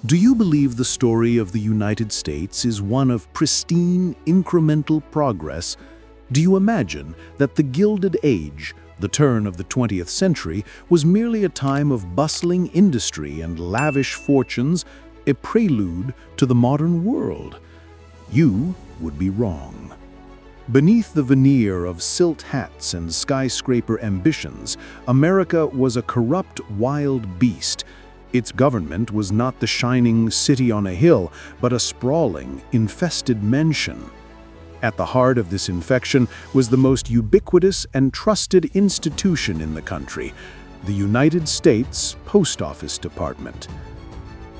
Do you believe the story of the United States is one of pristine, incremental progress? Do you imagine that the Gilded Age, the turn of the 20th century, was merely a time of bustling industry and lavish fortunes, a prelude to the modern world? You would be wrong. Beneath the veneer of silt hats and skyscraper ambitions, America was a corrupt, wild beast. Its government was not the shining city on a hill, but a sprawling, infested mansion. At the heart of this infection was the most ubiquitous and trusted institution in the country, the United States Post Office Department.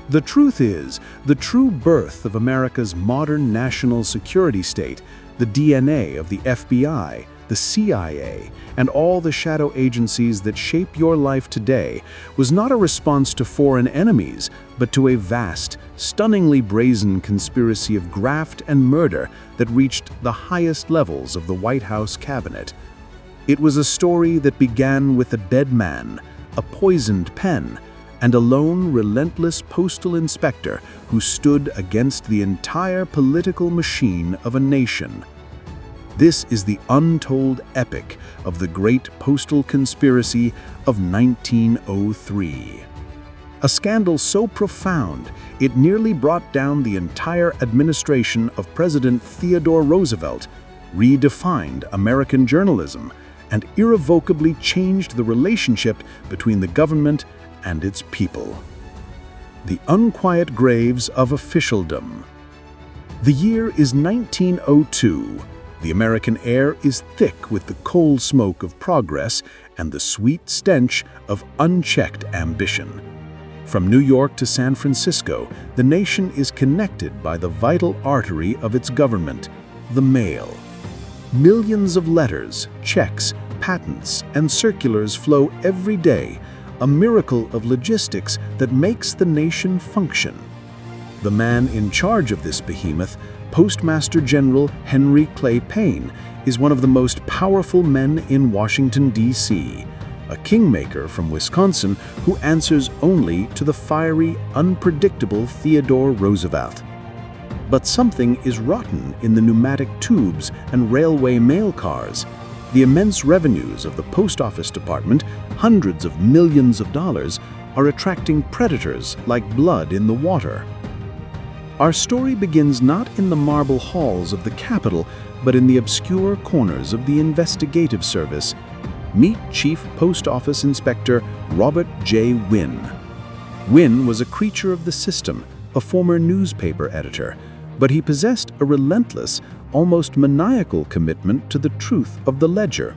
The truth is, the true birth of America's modern national security state, the DNA of the FBI, the CIA, and all the shadow agencies that shape your life today, was not a response to foreign enemies, but to a vast, stunningly brazen conspiracy of graft and murder that reached the highest levels of the White House cabinet. It was a story that began with a dead man, a poisoned pen, and a lone, relentless postal inspector who stood against the entire political machine of a nation. This is the untold epic of the Great Postal Conspiracy of 1903. A scandal so profound, it nearly brought down the entire administration of President Theodore Roosevelt, redefined American journalism, and irrevocably changed the relationship between the government and its people. The unquiet graves of officialdom. The year is 1902. The American air is thick with the coal smoke of progress and the sweet stench of unchecked ambition. From New York to San Francisco, the nation is connected by the vital artery of its government, the mail. Millions of letters, checks, patents, and circulars flow every day, a miracle of logistics that makes the nation function. The man in charge of this behemoth, Postmaster General Henry Clay Payne, is one of the most powerful men in Washington, D.C., a kingmaker from Wisconsin who answers only to the fiery, unpredictable Theodore Roosevelt. But something is rotten in the pneumatic tubes and railway mail cars. The immense revenues of the Post Office Department, hundreds of millions of dollars, are attracting predators like blood in the water. Our story begins not in the marble halls of the Capitol, but in the obscure corners of the investigative service. Meet Chief Post Office Inspector Robert J. Wynne. Wynne was a creature of the system, a former newspaper editor, but he possessed a relentless, almost maniacal commitment to the truth of the ledger.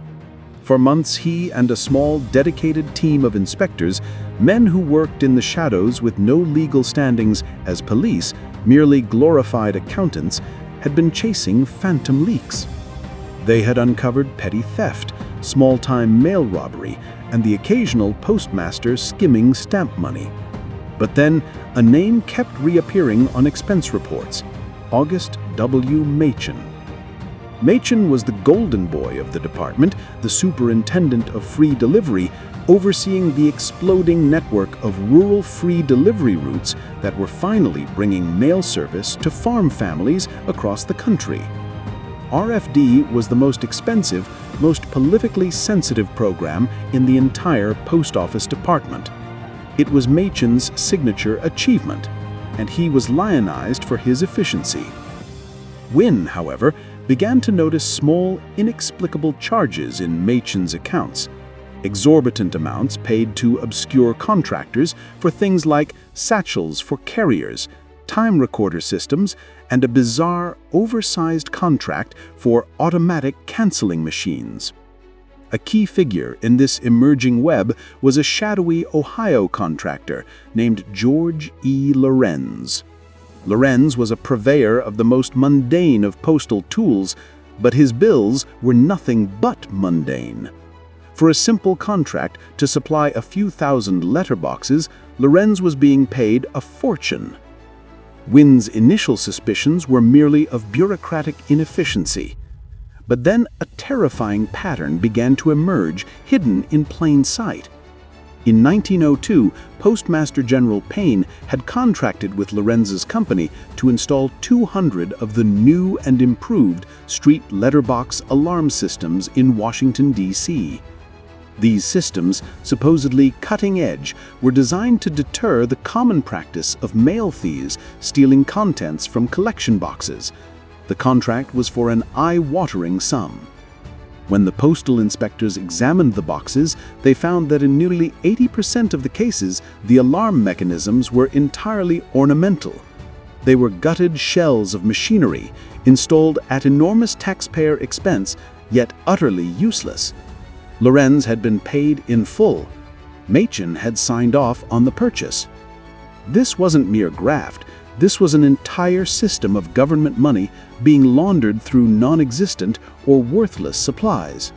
For months, he and a small, dedicated team of inspectors, men who worked in the shadows with no legal standings as police, merely glorified accountants, had been chasing phantom leaks. They had uncovered petty theft, small-time mail robbery, and the occasional postmaster skimming stamp money. But then, a name kept reappearing on expense reports: August W. Machen. Machen was the golden boy of the department, the superintendent of free delivery, overseeing the exploding network of rural free delivery routes that were finally bringing mail service to farm families across the country. RFD was the most expensive, most politically sensitive program in the entire Post Office Department. It was Machen's signature achievement, and he was lionized for his efficiency. Wynne, however, began to notice small, inexplicable charges in Machen's accounts. Exorbitant amounts paid to obscure contractors for things like satchels for carriers, time recorder systems, and a bizarre, oversized contract for automatic canceling machines. A key figure in this emerging web was a shadowy Ohio contractor named George E. Lorenz. Lorenz was a purveyor of the most mundane of postal tools, but his bills were nothing but mundane. For a simple contract to supply a few thousand letterboxes, Lorenz was being paid a fortune. Wynne's initial suspicions were merely of bureaucratic inefficiency. But then a terrifying pattern began to emerge, hidden in plain sight. In 1902, Postmaster General Payne had contracted with Lorenz's company to install 200 of the new and improved street letterbox alarm systems in Washington, D.C. These systems, supposedly cutting-edge, were designed to deter the common practice of mail thieves stealing contents from collection boxes. The contract was for an eye-watering sum. When the postal inspectors examined the boxes, they found that in nearly 80% of the cases, the alarm mechanisms were entirely ornamental. They were gutted shells of machinery, installed at enormous taxpayer expense, yet utterly useless. Lorenz had been paid in full. Machen had signed off on the purchase. This wasn't mere graft. This was an entire system of government money being laundered through non-existent or worthless supplies.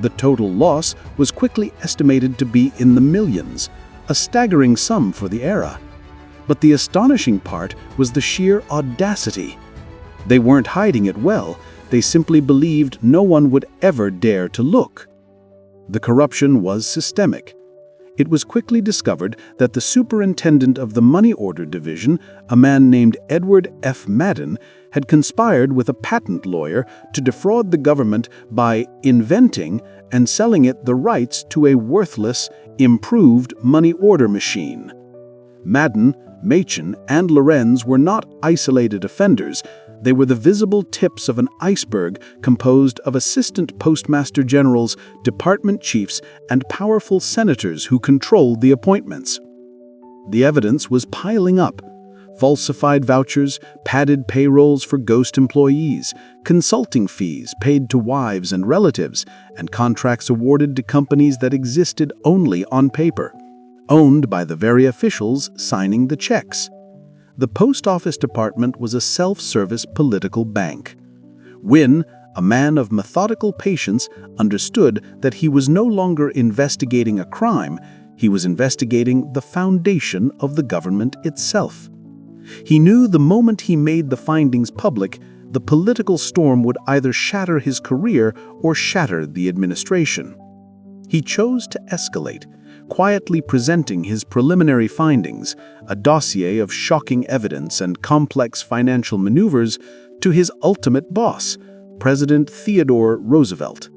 The total loss was quickly estimated to be in the millions, a staggering sum for the era. But the astonishing part was the sheer audacity. They weren't hiding it well, they simply believed no one would ever dare to look. The corruption was systemic. It was quickly discovered that the superintendent of the money order division, a man named Edward F. Madden, had conspired with a patent lawyer to defraud the government by inventing and selling it the rights to a worthless, improved money order machine. Madden, Machen, and Lorenz were not isolated offenders. They were the visible tips of an iceberg composed of assistant postmaster generals, department chiefs, and powerful senators who controlled the appointments. The evidence was piling up. Falsified vouchers, padded payrolls for ghost employees, consulting fees paid to wives and relatives, and contracts awarded to companies that existed only on paper, owned by the very officials signing the checks. The Post Office Department was a self-service political bank. Wynne, a man of methodical patience, understood that he was no longer investigating a crime, he was investigating the foundation of the government itself. He knew the moment he made the findings public, the political storm would either shatter his career or shatter the administration. He chose to escalate, quietly presenting his preliminary findings, a dossier of shocking evidence and complex financial maneuvers, to his ultimate boss, President Theodore Roosevelt.